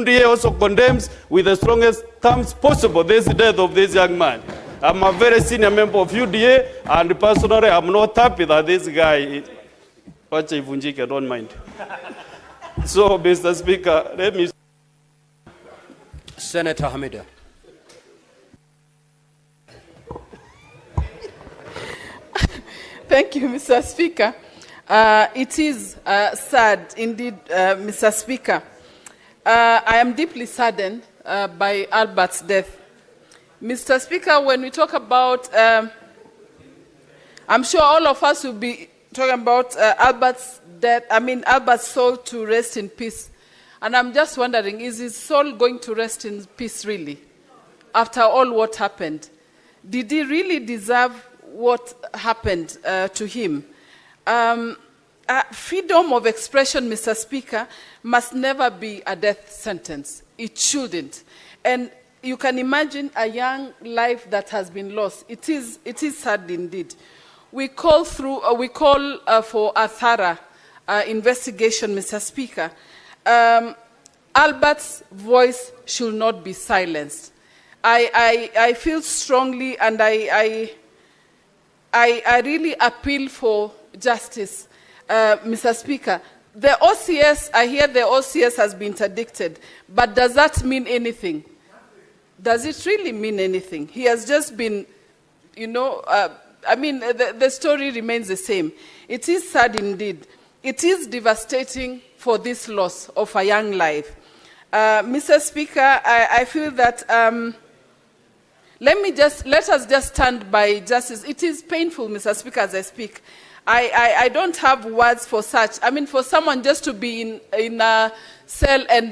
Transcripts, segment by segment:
He also condemns with the strongest terms possible this death of this young man. I'm a very senior member of UDA, and personally, I'm not happy that this guy, don't mind. So, Mr. Speaker, let me... Sen.Hamida. Thank you, Mr. Speaker. It is sad, indeed, Mr. Speaker. I am deeply saddened by Albert's death. Mr. Speaker, when we talk about, I'm sure all of us will be talking about Albert's death, Albert's soul to rest in peace. And I'm just wondering, is his soul going to rest in peace really? After all what happened? Did he really deserve what happened to him? Freedom of expression, Mr. Speaker, must never be a death sentence. It shouldn't. And you can imagine a young life that has been lost. It is sad indeed. We call for a thorough investigation, Mr. Speaker. Albert's voice should not be silenced. I feel strongly, and I really appeal for justice. Mr. Speaker, the OCS, I hear the OCS has been interdicted, but does that mean anything? Does it really mean anything? He has just been, the story remains the same. It is sad indeed. It is devastating for this loss of a young life. Mr. Speaker, I feel that, let us just stand by justice. It is painful, Mr. Speaker, as I speak. I don't have words for such. For someone just to be in a cell and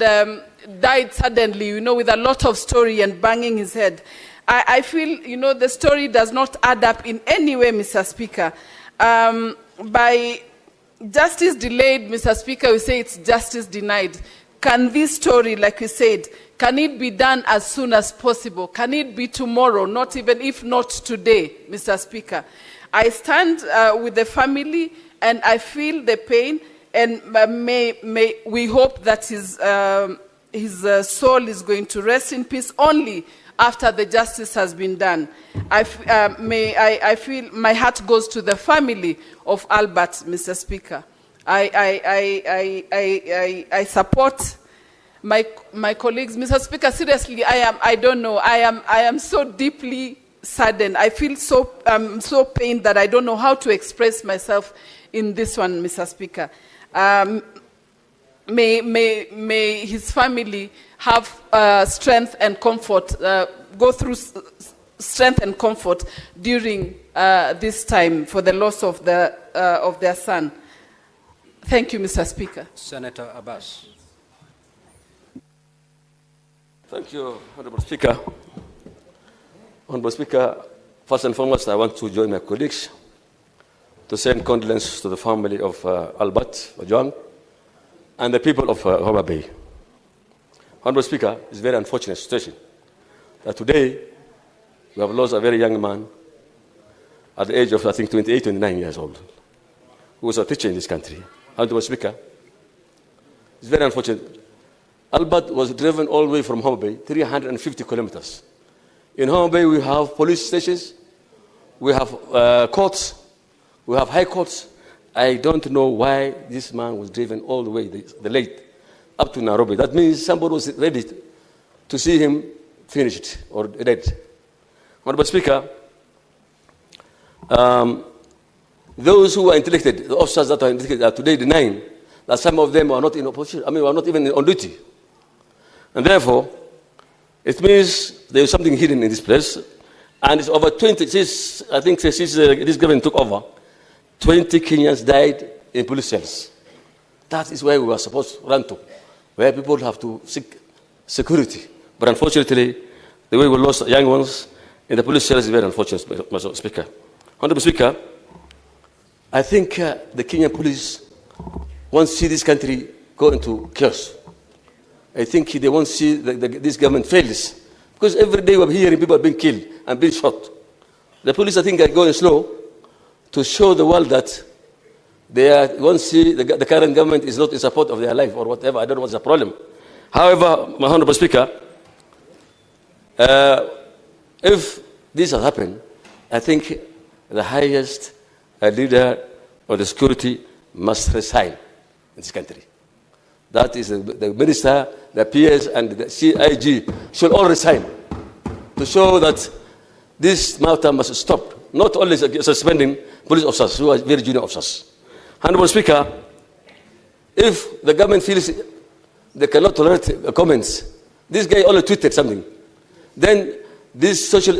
died suddenly, with a lot of story and banging his head. I feel, the story does not add up in any way, Mr. Speaker. By justice delayed, Mr. Speaker, we say it's justice denied. Can this story, like you said, can it be done as soon as possible? Can it be tomorrow, not even if not today, Mr. Speaker? I stand with the family, and I feel the pain, and we hope that his soul is going to rest in peace only after the justice has been done. I feel my heart goes to the family of Albert, Mr. Speaker. I support my colleagues, Mr. Speaker. Seriously, I don't know. I am so deeply saddened. I feel so pained that I don't know how to express myself in this one, Mr. Speaker. May his family have strength and comfort, go through strength and comfort during this time for the loss of their son. Thank you, Mr. Speaker. Senator Abbas. Thank you, Honorable Speaker. Honorable Speaker, first and foremost, I want to join my colleagues to send condolences to the family of Albert Ojwang and the people of Homa Bay. Honorable Speaker, it's a very unfortunate situation that today we have lost a very young man at the age of, I think, 28, 29 years old, who was a teacher in this country. Honorable Speaker, it's very unfortunate. Albert was driven all the way from Homa Bay, 350 kilometers. In Homa Bay, we have police stations, we have courts, we have high courts. I don't know why this man was driven all the way, the late, up to Nairobi. That means somebody was ready to see him finished or dead. Honorable Speaker, those who are interdicted, the officers that are interdicted, are today denying that some of them are not in opposition, are not even on duty. And therefore, it means there is something hidden in this place. And it's over 20, since this government took over, 20 Kenyans died in police cells. That is where we were supposed to run to, where people have to seek security. But unfortunately, the way we lost young ones in the police cells is very unfortunate, Mr. Speaker. Honorable Speaker, I think the Kenyan police want to see this country go into chaos. I think they want to see this government fails. Because every day we're hearing people are being killed and being shot. The police, I think, are going slow to show the world that they want to see the current government is not in support of their life or whatever. I don't know what's the problem. However, my Honorable Speaker, if this has happened, I think the highest leader of the security must resign in this country. That is the minister, the PS, and the CIG should all resign to show that this matter must stop. Not only suspending police officers who are very junior officers. Honorable Speaker, if the government feels they cannot tolerate comments, this guy only tweeted something, then these social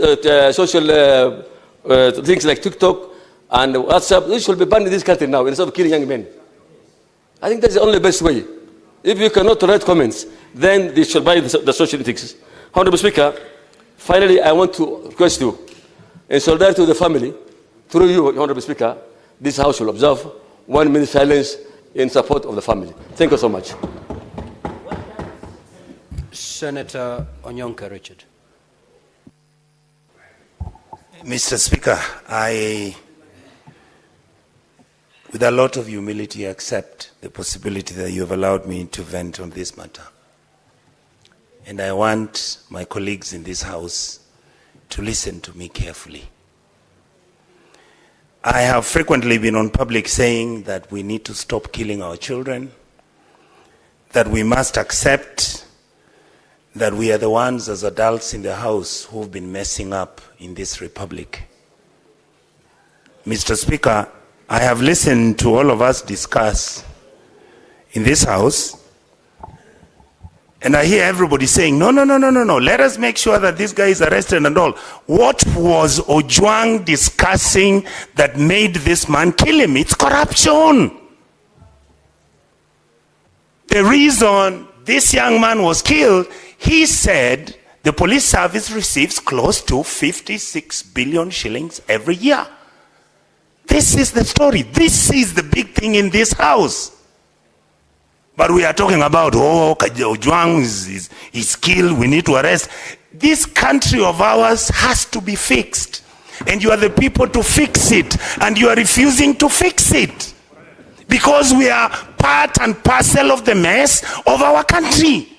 things like TikTok and WhatsApp, this should be banned in this country now instead of killing young men. I think that's the only best way. If you cannot tolerate comments, then they should buy the social ethics. Honorable Speaker, finally, I want to request you, in solidarity with the family, through you, Honorable Speaker, this House will observe 1 minute silence in support of the family. Thank you so much. Senator Onyonka Richard. Mr. Speaker, I, with a lot of humility, accept the possibility that you have allowed me to vent on this matter. And I want my colleagues in this House to listen to me carefully. I have frequently been on public saying that we need to stop killing our children, that we must accept that we are the ones as adults in the House who've been messing up in this republic. Mr. Speaker, I have listened to all of us discuss in this House, and I hear everybody saying, no, let us make sure that this guy is arrested and all. What was Ojwang discussing that made this man kill him? It's corruption. The reason this young man was killed, he said the police service receives close to 56 billion shillings every year. This is the story. This is the big thing in this House. But we are talking about, Ojwang is killed, we need to arrest. This country of ours has to be fixed. And you are the people to fix it. And you are refusing to fix it. Because we are part and parcel of the mess of our country.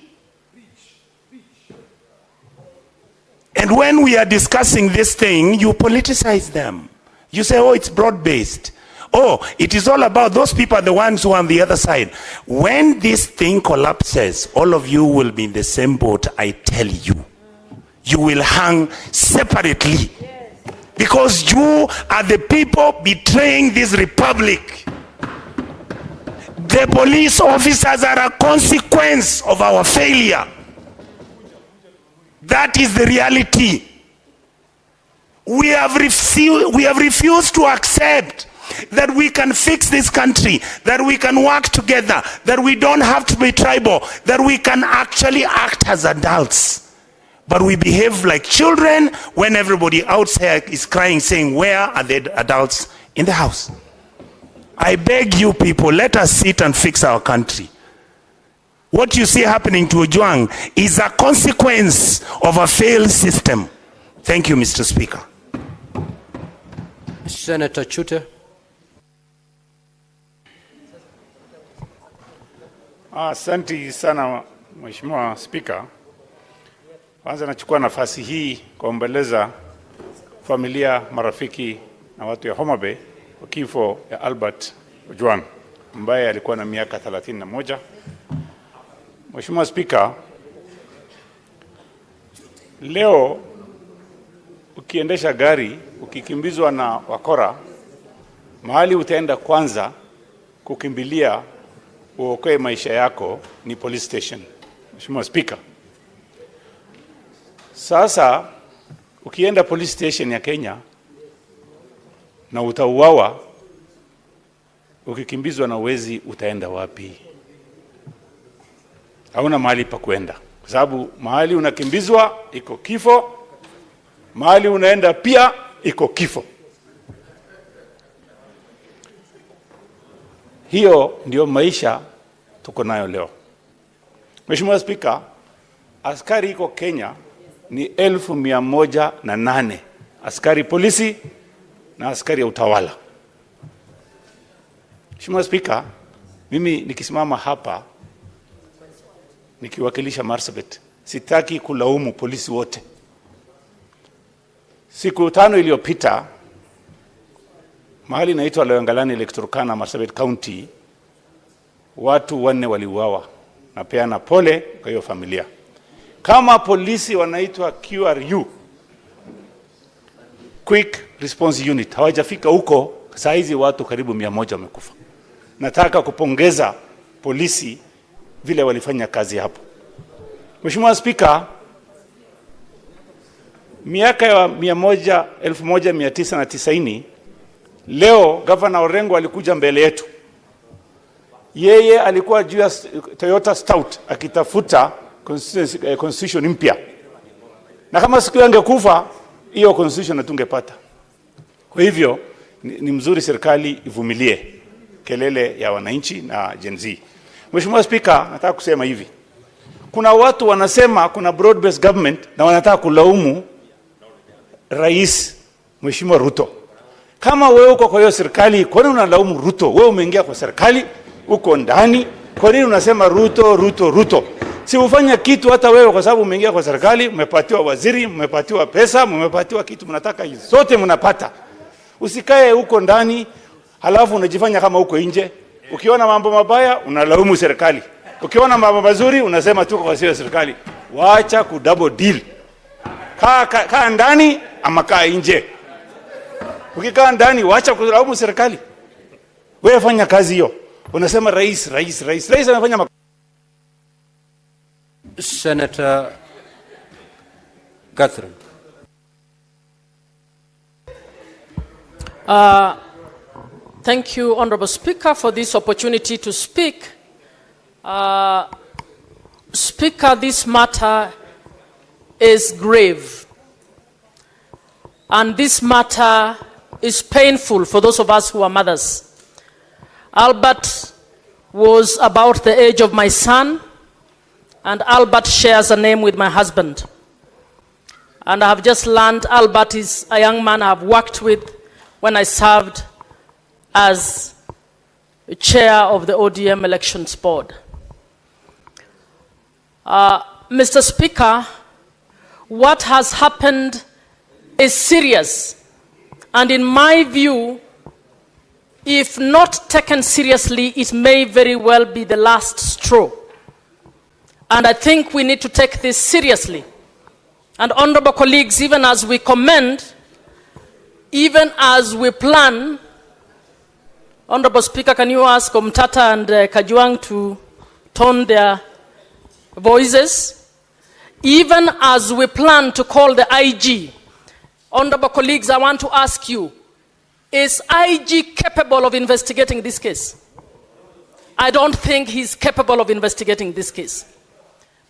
And when we are discussing this thing, you politicize them. You say, oh, it's broad-based. Oh, it is all about those people are the ones who are on the other side. When this thing collapses, all of you will be in the same boat, I tell you. You will hang separately. Because you are the people betraying this republic. The police officers are a consequence of our failure. That is the reality. We have refused to accept that we can fix this country, that we can work together, that we don't have to be tribal, that we can actually act as adults. But we behave like children when everybody outside is crying, saying, where are the adults in the House? I beg you people, let us sit and fix our country. What you see happening to Ojwang is a consequence of a failed system. Thank you, Mr. Speaker. Senator Chuter. Asante sana Mheshimiwa Spika. Kwanza nachukua nafasi hii kuombeleza familia, marafiki na watu ya Homa Bay kwa kifo ya Albert Ojwang ambaye alikuwa na miaka 31. Mheshimiwa Spika, leo ukiendesha gari ukikimbizwa na wakora, mahali utaenda kwanza kukimbilia uokoe maisha yako ni police station. Mheshimiwa Spika, sasa ukienda police station ya Kenya na utauawa, ukikimbizwa na wezi utaenda wapi? Hauna mahali pa kwenda, kwa sababu mahali unakimbizwa iko kifo, mahali unaenda pia iko kifo. Hiyo ndio maisha tuko nayo leo. Mheshimiwa Spika, askari iko Kenya ni 1108 askari polisi na askari ya utawala. Mheshimiwa Spika, mimi nikisimama hapa nikiwakilisha Marsabit. Sitaki kulaumu polisi wote. Siku 5 iliyopita, mahali inaitwa Loyangalani Lake Turkana, Marsabit County, watu 4 waliuawa. Napeana pole kwa hiyo familia. Kama polisi wanaitwa QRU, Quick Response Unit, hawajafika huko, saa hizi watu karibu 100 wamekufa. Nataka kupongeza polisi vile walifanya kazi hapo. Mheshimiwa Speaker, miaka ya 1990 leo Governor Orengo alikuja mbele yetu. Yeye alikuwa juu ya Toyota Stout akitafuta constitution mpya. Na kama siku angekufa, hiyo constitution hatungepata. Kwa hivyo ni mzuri serikali ivumilie kelele ya wananchi na Gen Z. Mheshimiwa Speaker, nataka kusema hivi. Kuna watu wanasema kuna broad based government na wanataka kulaumu Rais Mheshimiwa Ruto. Kama wewe uko kwa hiyo serikali, kwa nini unalaumu Ruto? Wewe umeingia kwa serikali, uko ndani, kwa nini unasema Ruto, Ruto, Ruto? Si ufanya kitu hata wewe, kwa sababu umeingia kwa serikali, umepatiwa waziri, umepatiwa pesa, umepatiwa kitu mnataka zote mnapata. Usikae huko ndani halafu unajifanya kama uko nje. Ukiona mambo mabaya unalaumu serikali. Ukiona mambo mazuri unasema tuko kwa serikali. Waacha ku double deal. Kaa ndani ama kaa nje. Ukikaa ndani waacha kulaumu serikali. Wewe fanya kazi hiyo. Unasema rais anafanya Senator Catherine. Thank you, Honorable Speaker, for this opportunity to speak. Speaker, this matter is grave. And this matter is painful for those of us who are mothers. Albert was about the age of my son, and Albert shares a name with my husband. And I have just learned Albert is a young man I have worked with when I served as chair of the ODM Elections Board. Mr. Speaker, what has happened is serious. And in my view, if not taken seriously, it may very well be the last straw. And I think we need to take this seriously. And honorable colleagues, even as we commend, even as we plan, Honorable Speaker, can you ask Omtata and Kajuang to tone their voices? Even as we plan to call the IG, honorable colleagues, I want to ask you, is IG capable of investigating this case? I don't think he's capable of investigating this case.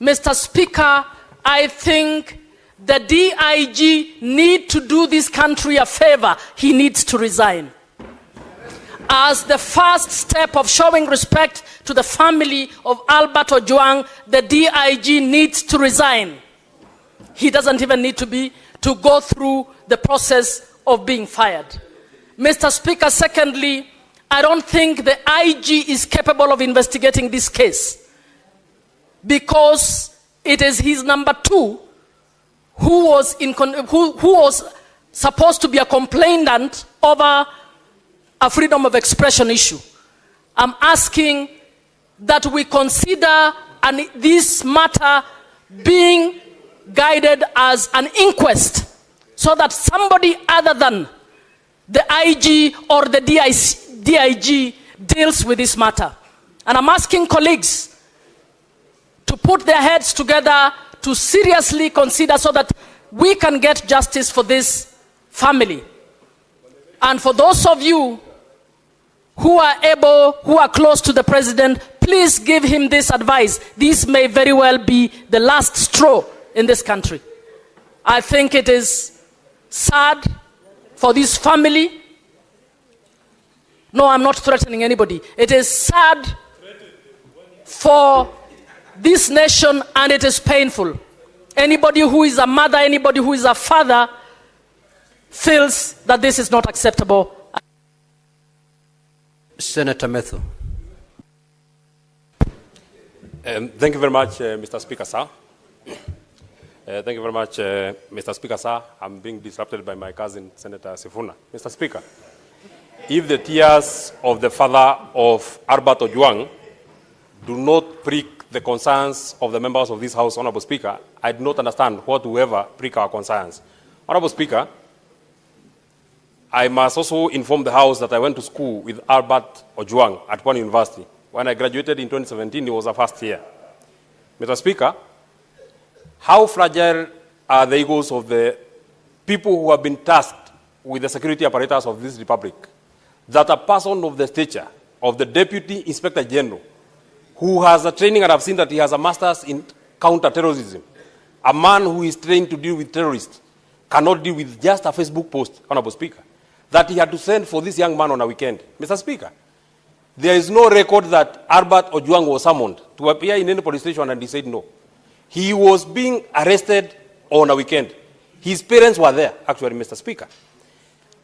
Mr. Speaker, I think the DIG need to do this country a favor. He needs to resign. As the first step of showing respect to the family of Albert Ojwang, the DIG needs to resign. He doesn't even need to go through the process of being fired. Mr. Speaker, secondly, I don't think the IG is capable of investigating this case because it is his number 2 who was supposed to be a complainant over a freedom of expression issue. I'm asking that we consider this matter being guided as an inquest so that somebody other than the IG or the DIG deals with this matter. And I'm asking colleagues to put their heads together to seriously consider so that we can get justice for this family. And for those of you who are close to the president, please give him this advice. This may very well be the last straw in this country. I think it is sad for this family. No, I'm not threatening anybody. It is sad for this nation, and it is painful. Anybody who is a mother, anybody who is a father feels that this is not acceptable. Senator Methu. Thank you very much, Mr. Speaker, sir. Thank you very much, Mr. Speaker, sir. I'm being disrupted by my cousin, Senator Sifuna. Mr. Speaker, if the tears of the father of Albert Ojwang do not prick the concerns of the members of this House, Honorable Speaker, I do not understand what will ever prick our concerns. Honorable Speaker, I must also inform the House that I went to school with Albert Ojwang at one university. When I graduated in 2017, it was a first year. Mr. Speaker, how fragile are the egos of the people who have been tasked with the security apparatus of this republic, that a person of the stature of the Deputy Inspector General, who has a training, and I've seen that he has a master's in counter-terrorism, a man who is trained to deal with terrorists, cannot deal with just a Facebook post, Honorable Speaker, that he had to send for this young man on a weekend. Mr. Speaker, there is no record that Albert Ojwang was summoned to appear in any police station and he said no. He was being arrested on a weekend. His parents were there, actually, Mr. Speaker.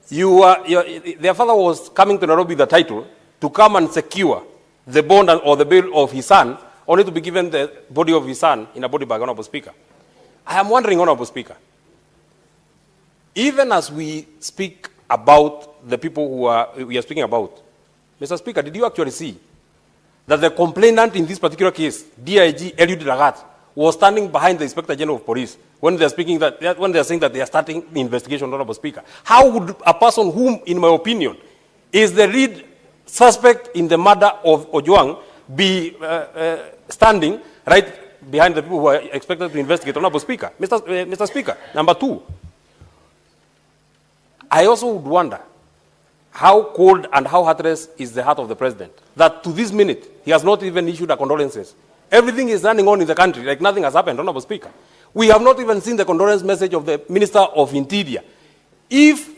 Their father was coming to Nairobi with the title to come and secure the bond or the bail of his son, only to be given the body of his son in a body bag, Honorable Speaker. I am wondering, Honorable Speaker, even as we speak about the people who we are speaking about, Mr. Speaker, did you actually see that the complainant in this particular case, DIG Eliud Lagat, was standing behind the Inspector General of Police when they are saying that they are starting the investigation, Honorable Speaker? How would a person whom, in my opinion, is the lead suspect in the murder of Ojwang be standing right behind the people who are expected to investigate, Honorable Speaker? Mr. Speaker, number two, I also would wonder how cold and how heartless is the heart of the president, that to this minute, he has not even issued a condolences. Everything is running on in the country like nothing has happened, Honorable Speaker. We have not even seen the condolence message of the Minister of Interior. If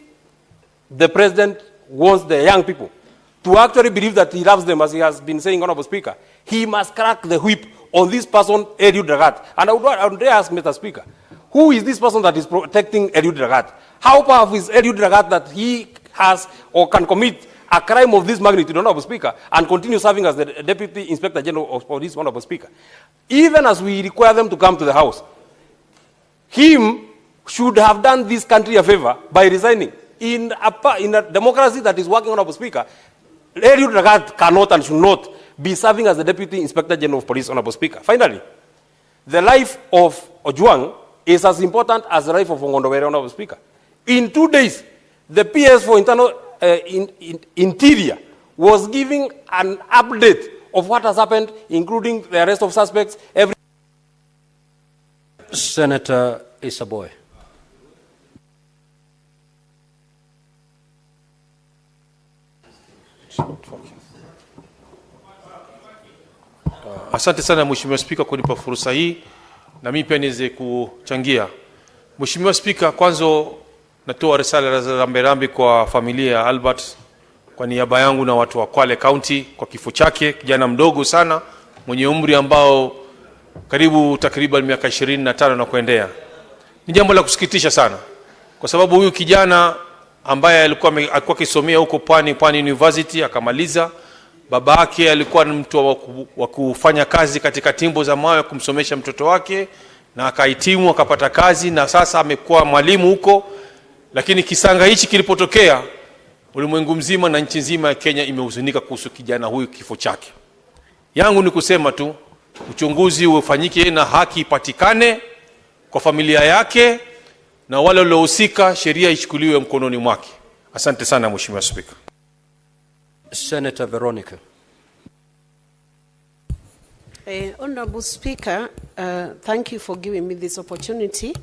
the president wants the young people to actually believe that he loves them, as he has been saying, Honorable Speaker, he must crack the whip on this person, Eliud Lagat. And I would ask, Mr. Speaker, who is this person that is protecting Eliud Lagat? How powerful is Eliud Lagat that he has or can commit a crime of this magnitude, Honorable Speaker, and continue serving as the Deputy Inspector General of Police, Honorable Speaker? Even as we require them to come to the House, him should have done this country a favor by resigning. In a democracy that is working, Honorable Speaker, Eliud Lagat cannot and should not be serving as the Deputy Inspector General of Police, Honorable Speaker. Finally, the life of Ojwang is as important as the life of Ongondowere, Honorable Speaker. In 2 days, the PS for Internal Interior was giving an update of what has happened, including the arrest of suspects. Senator Isaboy. Asante sana Mheshimiwa Spika kunipa fursa hii na mimi pia niweze kuchangia. Mheshimiwa Spika, kwanza natoa risala za rambirambi kwa familia ya Albert kwa niaba yangu na watu wa Kwale County kwa kifo chake, kijana mdogo sana mwenye umri ambao takriban miaka 25 na kuendelea. Ni jambo la kusikitisha sana kwa sababu huyu kijana ambaye alikuwa akisomea huko Pwani University akamaliza. Baba yake alikuwa ni mtu wa kufanya kazi katika timbo za mawe kumsomesha mtoto wake na akahitimu akapata kazi na sasa amekuwa mwalimu huko. Lakini kisanga hichi kilipotokea, ulimwengu mzima na nchi nzima ya Kenya imehuzunika kuhusu kijana huyu, kifo chake. Yangu ni kusema tu uchunguzi ufanyike na haki ipatikane kwa familia yake na wale waliohusika sheria ichukuliwe mkononi mwake. Asante sana Mheshimiwa Spika. Senator Veronica. Honorable Speaker, thank you for giving me this opportunity.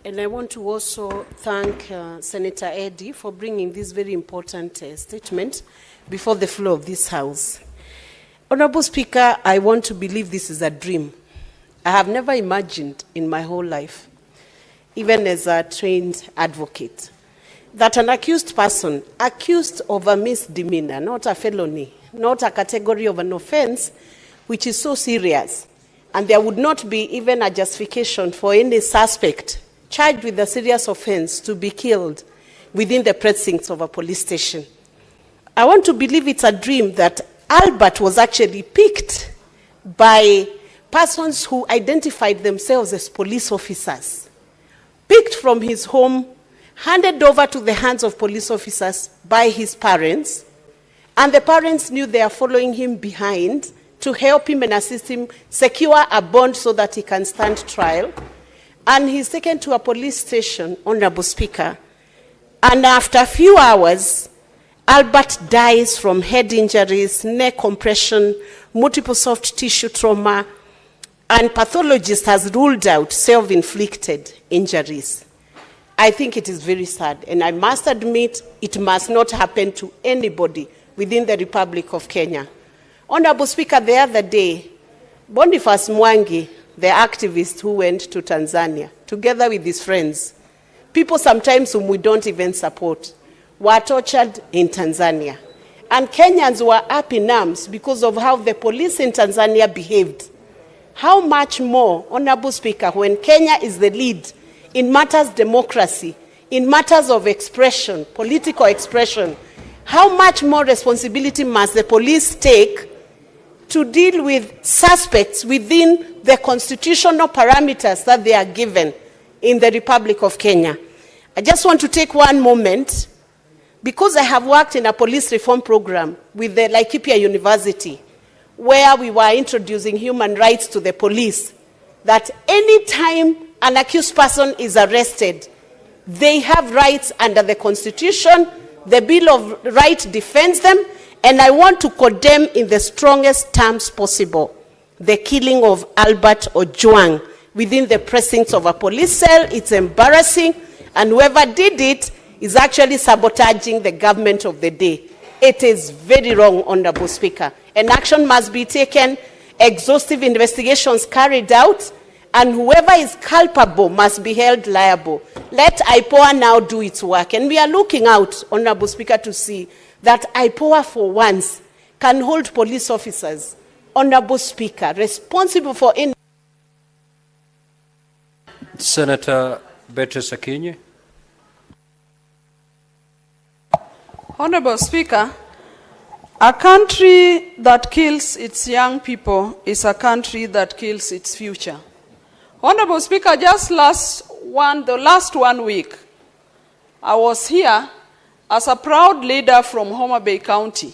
And I want to also thank Senator Eddie for bringing this very important statement before the floor of this House. Honorable Speaker, I want to believe this is a dream. I have never imagined in my whole life, even as a trained advocate, that an accused person, accused of a misdemeanor, not a felony, not a category of an offense, which is so serious, and there would not be even a justification for any suspect charged with a serious offense to be killed within the precincts of a police station. I want to believe it's a dream that Albert was actually picked by persons who identified themselves as police officers, picked from his home, handed over to the hands of police officers by his parents, and the parents knew they are following him behind to help him and assist him secure a bond so that he can stand trial. And he's taken to a police station, Honorable Speaker, and after a few hours, Albert dies from head injuries, neck compression, multiple soft tissue trauma, and pathologist has ruled out self-inflicted injuries. I think it is very sad, and I must admit it must not happen to anybody within the Republic of Kenya. Honorable Speaker, the other day, Boniface Mwangi, the activist who went to Tanzania, together with his friends, people sometimes whom we don't even support, were tortured in Tanzania. And Kenyans were up in arms because of how the police in Tanzania behaved. How much more, Honorable Speaker, when Kenya is the lead in matters democracy, in matters of expression, political expression, how much more responsibility must the police take to deal with suspects within the constitutional parameters that they are given in the Republic of Kenya? I just want to take one moment, because I have worked in a police reform program with the Laikipia University, where we were introducing human rights to the police, that any time an accused person is arrested, they have rights under the Constitution. The Bill of Rights defends them, and I want to condemn in the strongest terms possible the killing of Albert Ojwang within the precincts of a police cell. It's embarrassing, and whoever did it is actually sabotaging the government of the day. It is very wrong, Honorable Speaker, and action must be taken, exhaustive investigations carried out, and whoever is culpable must be held liable. Let IPOA now do its work, and we are looking out, Honorable Speaker, to see that IPOA for once can hold police officers, Honorable Speaker, responsible for any. Senator Beatrice Akinyi. Honorable Speaker, a country that kills its young people is a country that kills its future. Honorable Speaker, just the last 1 week, I was here as a proud leader from Homa Bay County.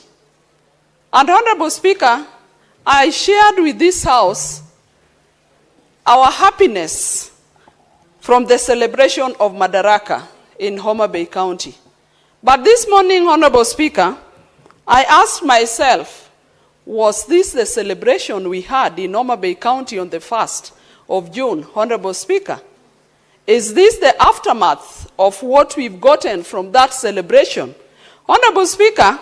And Honorable Speaker, I shared with this House our happiness from the celebration of Madaraka in Homa Bay County. But this morning, Honorable Speaker, I asked myself, was this the celebration we had in Homa Bay County on the 1st of June, Honorable Speaker? Is this the aftermath of what we've gotten from that celebration? Honorable Speaker,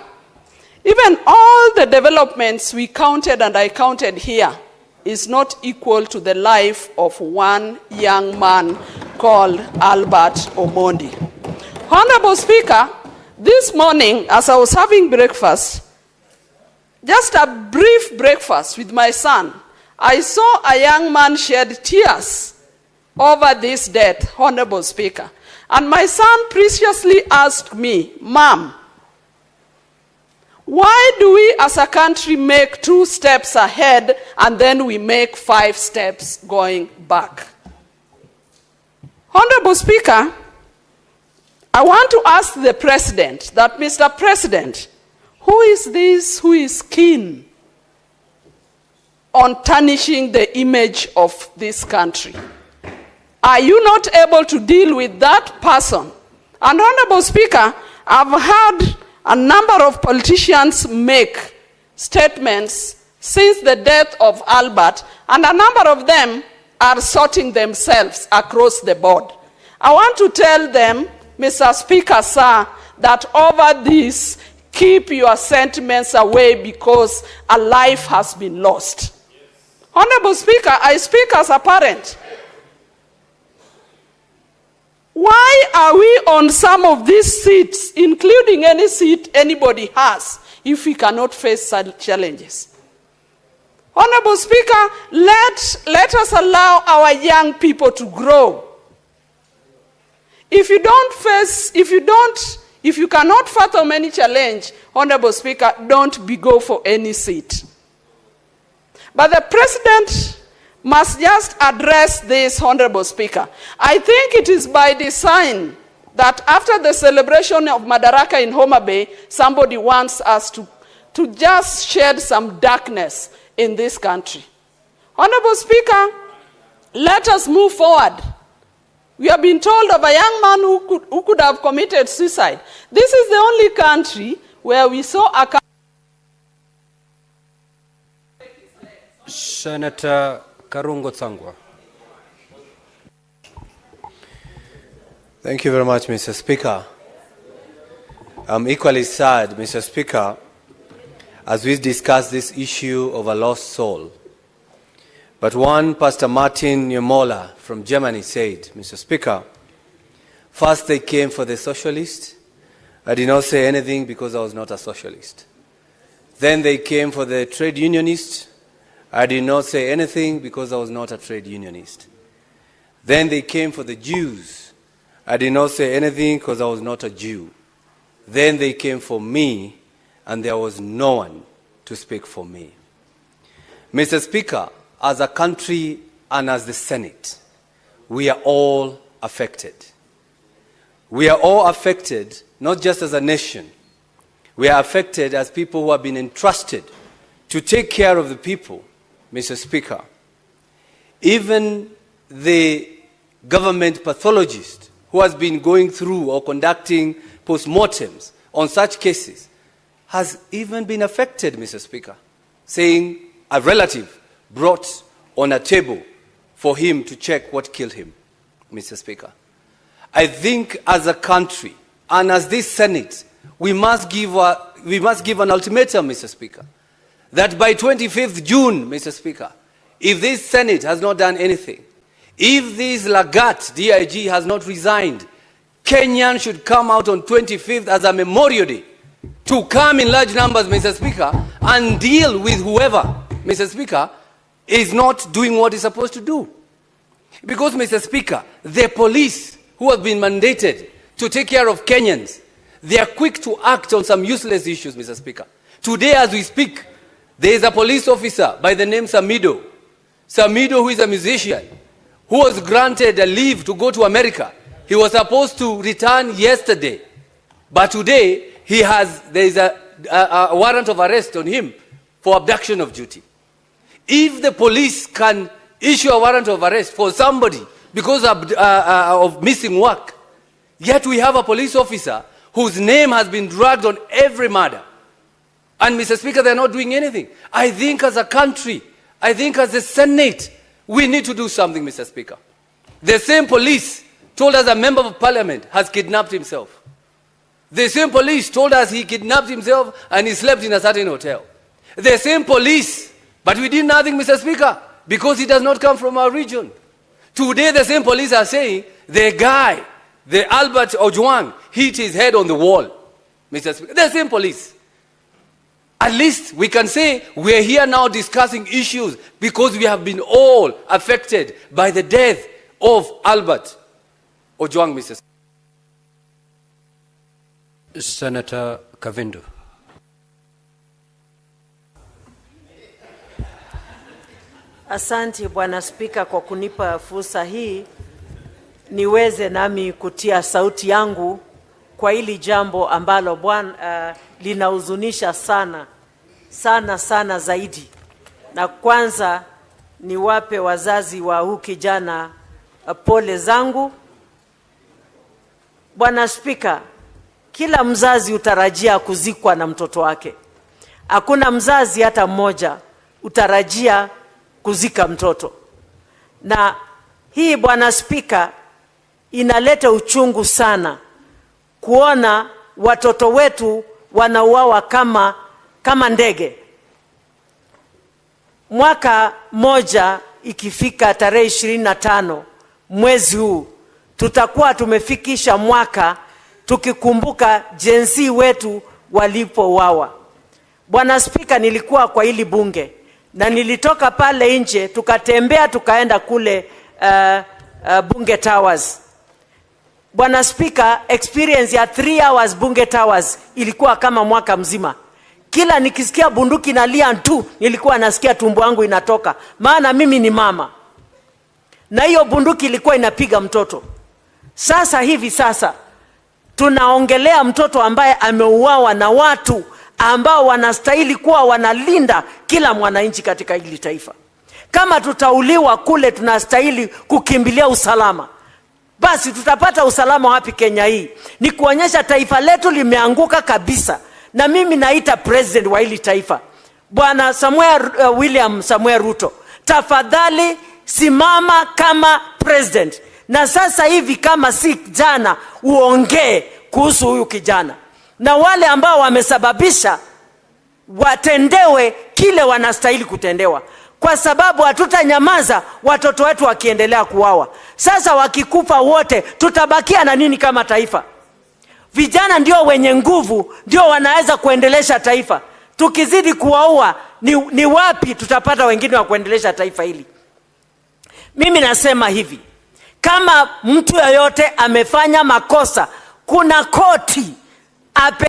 even all the developments we counted and I counted here is not equal to the life of one young man called Albert Omondi. Honorable Speaker, this morning, as I was having breakfast, just a brief breakfast with my son, I saw a young man shed tears over this death, Honorable Speaker. And my son preciously asked me, Mom, why do we as a country make 2 steps ahead and then we make 5 steps going back? Honorable Speaker, I want to ask the President that, Mr. President, who is this who is keen on tarnishing the image of this country? Are you not able to deal with that person? And Honorable Speaker, I've had a number of politicians make statements since the death of Albert, and a number of them are sorting themselves across the board. I want to tell them, Mr. Speaker, sir, that over this, keep your sentiments away because a life has been lost. Yes. Honorable Speaker, I speak as a parent. Why are we on some of these seats, including any seat anybody has, if we cannot face such challenges? Honorable Speaker, let us allow our young people to grow. If you cannot fathom any challenge, Honorable Speaker, don't go for any seat. But the President must just address this, Honorable Speaker. I think it is by design that after the celebration of Madaraka in Homa Bay, somebody wants us to just shed some darkness in this country. Honorable Speaker, let us move forward. We have been told of a young man who could have committed suicide. This is the only country where we saw a... Senator Karungo Tsangwa. Thank you very much, Mr. Speaker. I'm equally sad, Mr. Speaker, as we discuss this issue of a lost soul. But one, Pastor Martin Niemola from Germany said, Mr. Speaker, first they came for the socialist. I did not say anything because I was not a socialist. Then they came for the trade unionist. I did not say anything because I was not a trade unionist. Then they came for the Jews. I did not say anything because I was not a Jew. Then they came for me, and there was no one to speak for me. Mr. Speaker, as a country and as the Senate, we are all affected. We are all affected, not just as a nation. We are affected as people who have been entrusted to take care of the people, Mr. Speaker. Even the government pathologist who has been going through or conducting postmortems on such cases has even been affected, Mr. Speaker, saying a relative brought on a table for him to check what killed him, Mr. Speaker. I think as a country and as this Senate, we must give an ultimatum, Mr. Speaker, that by 25th June, Mr. Speaker, if this Senate has not done anything, if this Lagat DIG has not resigned, Kenyans should come out on 25th as a Memorial Day to come in large numbers, Mr. Speaker, and deal with whoever, Mr. Speaker, is not doing what it's supposed to do. Because, Mr. Speaker, the police who have been mandated to take care of Kenyans, they are quick to act on some useless issues, Mr. Speaker. Today, as we speak, there is a police officer by the name Samido. Samido, who is a musician, who was granted a leave to go to America. He was supposed to return yesterday, but today there is a warrant of arrest on him for abduction of duty. If the police can issue a warrant of arrest for somebody because of missing work, yet we have a police officer whose name has been dragged on every murder, and Mr. Speaker, they're not doing anything. I think as a country, I think as a Senate, we need to do something, Mr. Speaker. The same police told us a member of parliament has kidnapped himself. The same police told us he kidnapped himself and he slept in a certain hotel. The same police, but we did nothing, Mr. Speaker, because he does not come from our region. Today, the same police are saying the guy, the Albert Ojwang, hit his head on the wall, Mr. Speaker. The same police. At least we can say we're here now discussing issues because we have been all affected by the death of Albert Ojwang, Mr. Speaker. Senator Kavindu. Asante Bwana Spika kwa kunipa fursa hii niweze nami kutia sauti yangu kwa hili jambo ambalo Bwana linahuzunisha sana zaidi. Na kwanza niwape wazazi wa huyu kijana pole zangu. Bwana Spika, kila mzazi utarajia kuzikwa na mtoto wake. Hakuna mzazi hata mmoja utarajia kuzika mtoto. Na hii Bwana Spika inaleta uchungu sana kuona watoto wetu wanauawa kama ndege. Mwaka moja ikifika tarehe 25 mwezi huu, tutakuwa tumefikisha mwaka tukikumbuka jinsi wetu walipouawa. Bwana Spika, nilikuwa kwa hili bunge na nilitoka pale nje tukatembea tukaenda kule Bunge Towers. Bwana Spika, experience ya 3 hours Bunge Towers ilikuwa kama mwaka mzima. Kila nikisikia bunduki nalia tu, nilikuwa nasikia tumbo yangu inatoka, maana mimi ni mama. Na hiyo bunduki ilikuwa inapiga mtoto. Sasa hivi tunaongelea mtoto ambaye ameuawa na watu ambao wanastahili kuwa wanalinda kila mwananchi katika hili taifa. Kama tutauliwa kule, tunastahili kukimbilia usalama. Basi tutapata usalama wapi Kenya hii? Ni kuonyesha taifa letu limeanguka kabisa. Na mimi naita president wa hili taifa, Bwana William Samuel Ruto, tafadhali simama kama president. Na sasa hivi kama si jana, uongee kuhusu huyu kijana. Na wale ambao wamesababisha watendewe kile wanastahili kutendewa. Kwa sababu hatutanyamaza watoto wetu wakiendelea kuuawa. Sasa wakikufa wote, tutabakia na nini kama taifa? Vijana ndio wenye nguvu, ndio wanaweza kuendelesha taifa. Tukizidi kuwaua, ni wapi tutapata wengine wa kuendelesha taifa hili? Mimi nasema hivi, kama mtu yoyote amefanya makosa, kuna koti